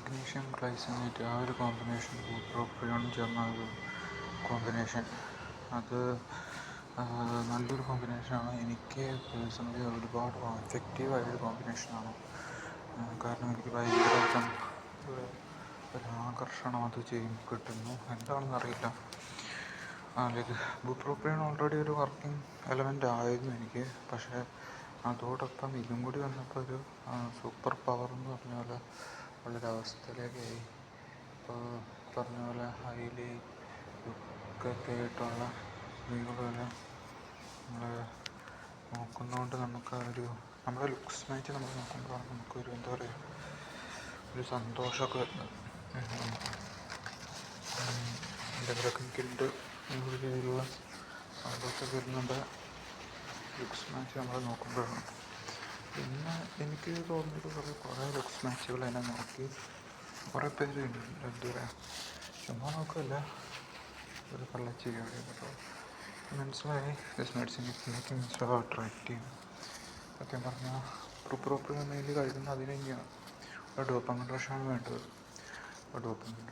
Magnesium glycinate ആ ഒരു combination, ബൂപ്രോപ്പിയോണും ചേർന്ന ഒരു കോമ്പിനേഷൻ, അത് നല്ലൊരു കോമ്പിനേഷനാണ്. എനിക്ക് പേഴ്സണലി ഒരുപാട് എഫക്റ്റീവായൊരു കോമ്പിനേഷനാണ്. കാരണം എനിക്ക് ഭയങ്കരമായിട്ടും ഒരാകർഷണം അത് കിട്ടുന്നു. എന്താണെന്നറിയില്ല. ലൈക്ക് ബൂപ്രോപ്പിയോൺ ഓൾറെഡി ഒരു വർക്കിംഗ് എലമെൻ്റ് ആയിരുന്നു എനിക്ക്. പക്ഷേ അതോടൊപ്പം ഇതും കൂടി വന്നപ്പോൾ ഒരു സൂപ്പർ പവർ എന്ന് പറഞ്ഞ പോലെ ഉള്ളൊരവസ്ഥയിലേക്കായി. ഇപ്പോൾ പറഞ്ഞ പോലെ ഹൈലി ലുക്കൊക്കെ ആയിട്ടുള്ള സ്ത്രീകളെല്ലാം നമ്മൾ നോക്കുന്നതുകൊണ്ട് നമുക്ക് നമ്മുടെ ലുക്സ് മാച്ച് നമ്മൾ നോക്കുമ്പോഴാണ് നമുക്കൊരു എന്താ പറയുക, ഒരു സന്തോഷമൊക്കെ വരുന്നത്. എന്തെങ്കിലുമൊക്കെ എനിക്കുണ്ട് എന്നുള്ള രീതിയിലുള്ള സന്തോഷമൊക്കെ വരുന്നുണ്ട് ലുക്സ് മാച്ച് നമ്മൾ നോക്കുമ്പോഴാണ്. പിന്നെ എനിക്ക് തോന്നിയത് കുറേ ലുക്സ് മാച്ചുകൾ എന്നെ നോക്കി കുറേ പേര് എന്താ പറയുക, ചുമ്മാ നോക്കുകയല്ല, ഒരു കള്ളച്ചിരിയോടെ കേട്ടോ മനസ്സിലായി this medicine is making me so attractive. സത്യം പറഞ്ഞാൽ പ്രോപ്പർ മെയിൻലി കഴിക്കുന്നത് അതിന് തന്നെയാണ്. ഡോപ്പമിൻ റഷാണ് വേണ്ടത്. ഡോപ്പമിൻ